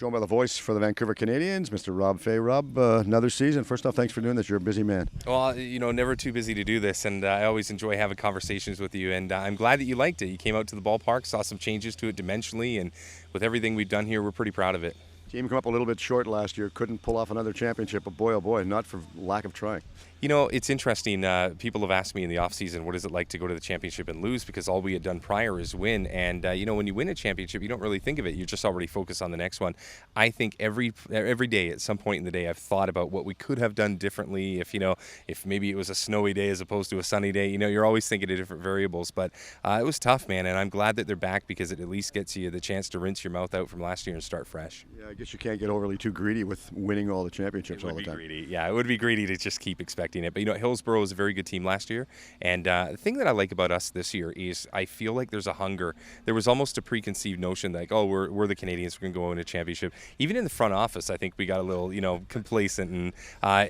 Joined by the voice for the Vancouver Canadians, Mr. Rob Fay. Rob, another season. First off, thanks for doing this. You're a busy man. Well, never too busy to do this, and I always enjoy having conversations with you, and I'm glad that you liked it. You came out to the ballpark, saw some changes to it dimensionally, and with everything we've done here, we're pretty proud of it. Team come up a little bit short last year, couldn't pull off another championship, but boy, oh boy, not for lack of trying. It's interesting. People have asked me in the offseason, what is it like to go to the championship and lose? Because all we had done prior is win. And, when you win a championship, you don't really think of it. You're just already focused on the next one. I think every day, at some point in the day, I've thought about what we could have done differently. If maybe it was a snowy day as opposed to a sunny day, you're always thinking of different variables. But it was tough, man. And I'm glad that they're back because it at least gets you the chance to rinse your mouth out from last year and start fresh. Yeah, I guess you can't get overly too greedy with winning all the championships all the time. Greedy. Yeah, it would be greedy to just keep expecting it. But, Hillsborough was a very good team last year. And the thing that I like about us this year is I feel like there's a hunger. There was almost a preconceived notion that, we're the Canadians, we're going to go win a championship. Even in the front office, I think we got a little, complacent. And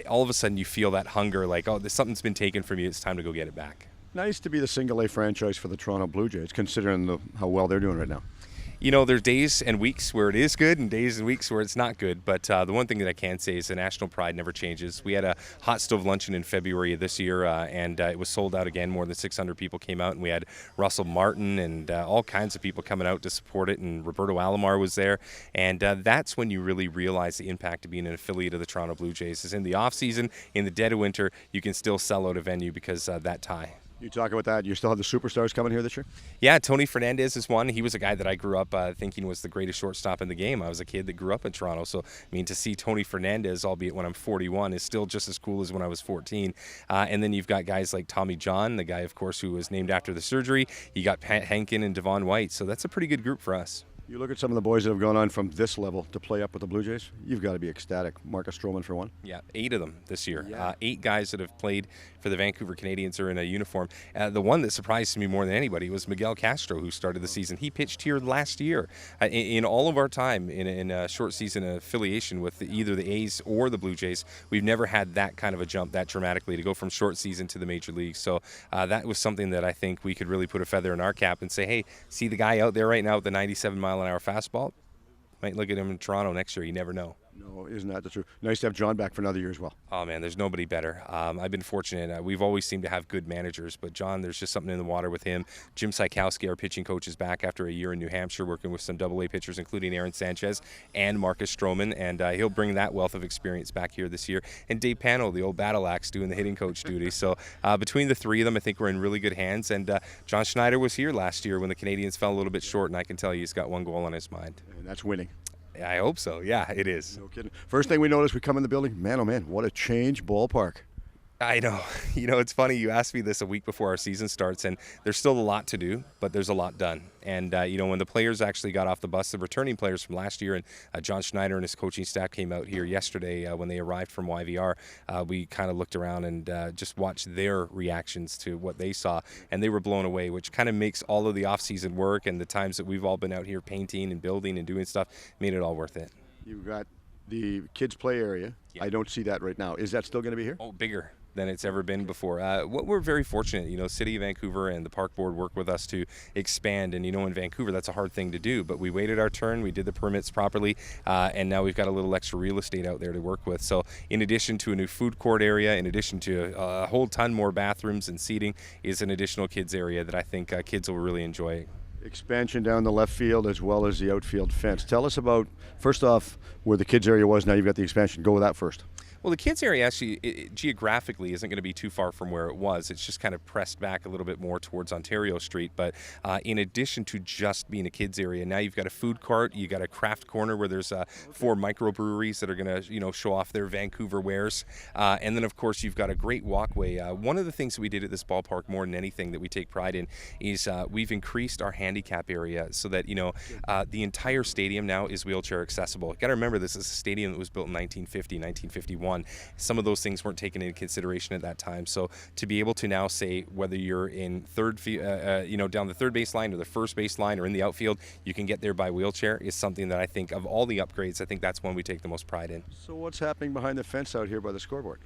all of a sudden you feel that hunger, like, something's been taken from you. It's time to go get it back. Nice to be the single A franchise for the Toronto Blue Jays, considering how well they're doing right now. There's days and weeks where it is good and days and weeks where it's not good. But the one thing that I can say is the national pride never changes. We had a hot stove luncheon in February of this year, and it was sold out again. More than 600 people came out, and we had Russell Martin and all kinds of people coming out to support it, and Roberto Alomar was there. And that's when you really realize the impact of being an affiliate of the Toronto Blue Jays. Is in the off-season, in the dead of winter, you can still sell out a venue because that tie. You talk about that. You still have the superstars coming here this year? Yeah, Tony Fernandez is one. He was a guy that I grew up thinking was the greatest shortstop in the game. I was a kid that grew up in Toronto. So, to see Tony Fernandez, albeit when I'm 41, is still just as cool as when I was 14. And then you've got guys like Tommy John, the guy, of course, who was named after the surgery. You got Pat Henkin and Devon White. So that's a pretty good group for us. You look at some of the boys that have gone on from this level to play up with the Blue Jays, you've got to be ecstatic. Marcus Stroman for one. Yeah, 8 of them this year. Yeah. 8 guys that have played for the Vancouver Canadians are in a uniform. The one that surprised me more than anybody was Miguel Castro, who started the season. He pitched here last year. In all of our time in a short season affiliation with either the A's or the Blue Jays, we've never had that kind of a jump that dramatically to go from short season to the major leagues. So that was something that I think we could really put a feather in our cap and say, hey, see the guy out there right now with the 97-mile-an-hour fastball? Might look at him in Toronto next year. You never know. No, isn't that the truth? Nice to have John back for another year as well. Oh, man, there's nobody better. I've been fortunate. We've always seemed to have good managers, but John, there's just something in the water with him. Jim Sykowski, our pitching coach, is back after a year in New Hampshire working with some AA pitchers, including Aaron Sanchez and Marcus Stroman, and he'll bring that wealth of experience back here this year. And Dave Pano, the old battle axe, doing the hitting coach duty. So between the three of them, I think we're in really good hands. And John Schneider was here last year when the Canadians fell a little bit short, and I can tell you he's got one goal on his mind. And that's winning. I hope so. Yeah, it is. No kidding. First thing we notice, we come in the building, man, oh man, what a change ballpark. I know. It's funny. You asked me this a week before our season starts, and there's still a lot to do, but there's a lot done. And, when the players actually got off the bus, the returning players from last year, and John Schneider and his coaching staff came out here yesterday when they arrived from YVR, we kind of looked around and just watched their reactions to what they saw, and they were blown away, which kind of makes all of the off-season work and the times that we've all been out here painting and building and doing stuff, made it all worth it. You've got the kids' play area. Yeah. I don't see that right now. Is that still going to be here? Oh, bigger than it's ever been before. What we're very fortunate, City of Vancouver and the Park Board work with us to expand, and in Vancouver that's a hard thing to do, but we waited our turn, we did the permits properly, and now we've got a little extra real estate out there to work with. So in addition to a new food court area, in addition to a whole ton more bathrooms and seating, is an additional kids area that I think kids will really enjoy. Expansion down the left field as well as the outfield fence. Tell us about, first off, where the kids area was. Now you've got the expansion. Go with that first. Well, the kids area actually geographically isn't going to be too far from where it was. It's just kind of pressed back a little bit more towards Ontario Street. But in addition to just being a kids area, now you've got a food court, you've got a craft corner where there's 4 microbreweries that are going to show off their Vancouver wares. And then, of course, you've got a great walkway. One of the things that we did at this ballpark more than anything that we take pride in is we've increased our handicap area so that, the entire stadium now is wheelchair accessible. You got to remember, this is a stadium that was built in 1950, 1951. Some of those things weren't taken into consideration at that time. So to be able to now say whether you're in down the third base line or the first base line or in the outfield, you can get there by wheelchair is something that I think of all the upgrades, I think that's one we take the most pride in. So what's happening behind the fence out here by the scoreboard?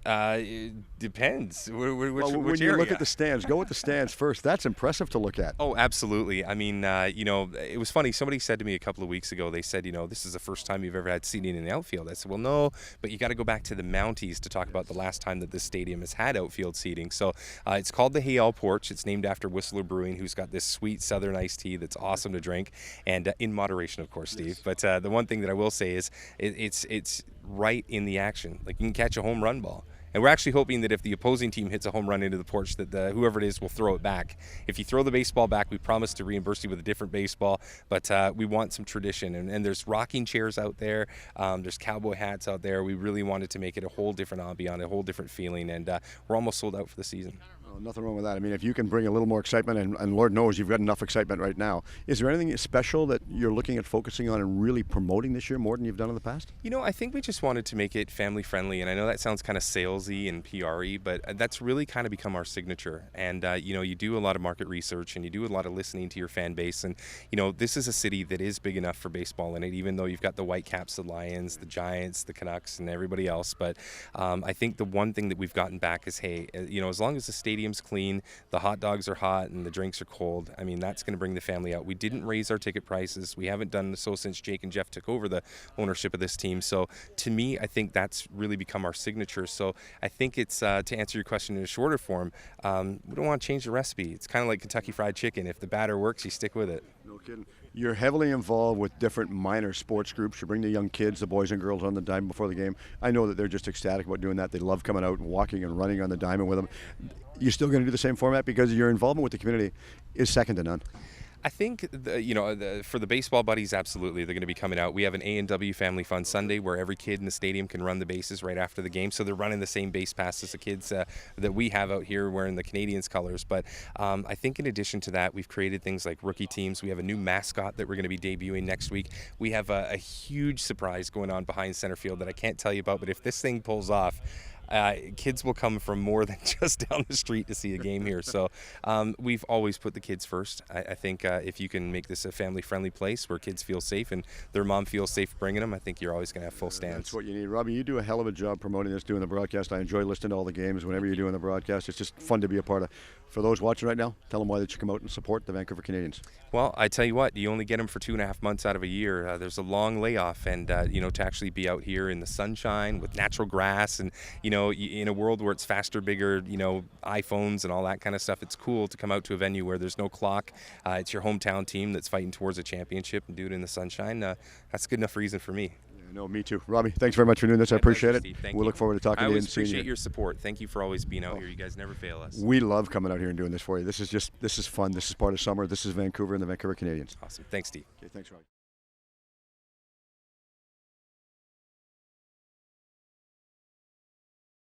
It depends. Which When you area? look at the stands, go with the stands first. That's impressive to look at. Oh, absolutely. I mean, it was funny. Somebody said to me a couple of weeks ago, they said, this is the first time you've ever had seating in the outfield. I said, well, no, but you got to go back to the Mounties to talk about the last time that this stadium has had outfield seating. So it's called the Hayal Porch. It's named after Whistler Brewing, who's got this sweet Southern iced tea that's awesome to drink, and in moderation, of course, Steve. But the one thing that I will say is it's right in the action. Like, you can catch a home run ball. And we're actually hoping that if the opposing team hits a home run into the porch, that whoever it is will throw it back. If you throw the baseball back, we promise to reimburse you with a different baseball. But we want some tradition. And there's rocking chairs out there. There's cowboy hats out there. We really wanted to make it a whole different ambiance, a whole different feeling. And we're almost sold out for the season. Oh, nothing wrong with that. I mean, if you can bring a little more excitement, and Lord knows you've got enough excitement right now, is there anything special that you're looking at focusing on and really promoting this year more than you've done in the past? I think we just wanted to make it family friendly, and I know that sounds kind of salesy and PR-y, but that's really kind of become our signature. And you do a lot of market research and you do a lot of listening to your fan base, and this is a city that is big enough for baseball in it, even though you've got the Whitecaps, the Lions, the Giants, the Canucks, and everybody else. But I think the one thing that we've gotten back is, hey, as long as the stadium's clean, the hot dogs are hot, and the drinks are cold, I mean, that's going to bring the family out. We didn't raise our ticket prices. We haven't done so since Jake and Jeff took over the ownership of this team. So to me, I think that's really become our signature. So I think it's, to answer your question in a shorter form, we don't want to change the recipe. It's kind of like Kentucky Fried Chicken. If the batter works, you stick with it. No kidding. You're heavily involved with different minor sports groups. You bring the young kids, the boys and girls, on the diamond before the game. I know that they're just ecstatic about doing that. They love coming out and walking and running on the diamond with them. You're still going to do the same format because your involvement with the community is second to none. I think, for the baseball buddies, absolutely, they're going to be coming out. We have an A&W Family Fun Sunday where every kid in the stadium can run the bases right after the game. So they're running the same base pass as the kids that we have out here wearing the Canadians colors. But I think in addition to that, we've created things like rookie teams. We have a new mascot that we're going to be debuting next week. We have a huge surprise going on behind center field that I can't tell you about. But if this thing pulls off, kids will come from more than just down the street to see a game here. So we've always put the kids first. I think if you can make this a family-friendly place where kids feel safe and their mom feels safe bringing them, I think you're always going to have full stands. That's what you need. Robbie, you do a hell of a job promoting this, doing the broadcast. I enjoy listening to all the games whenever you're doing the broadcast. It's just fun to be a part of. For those watching right now, tell them why they should come out and support the Vancouver Canadians. Well, I tell you what, you only get them for 2.5 months out of a year. There's a long layoff, and to actually be out here in the sunshine with natural grass, and in a world where it's faster, bigger, iPhones and all that kind of stuff, it's cool to come out to a venue where there's no clock. It's your hometown team that's fighting towards a championship and do it in the sunshine. That's good enough reason for me. No, me too. Robbie, thanks very much for doing this. I appreciate it. We'll look forward to talking to you and seeing you. I always appreciate your support. Thank you for always being out here. You guys never fail us. We love coming out here and doing this for you. This is fun. This is part of summer. This is Vancouver and the Vancouver Canadians. Awesome. Thanks, Steve. Okay, thanks, Robbie.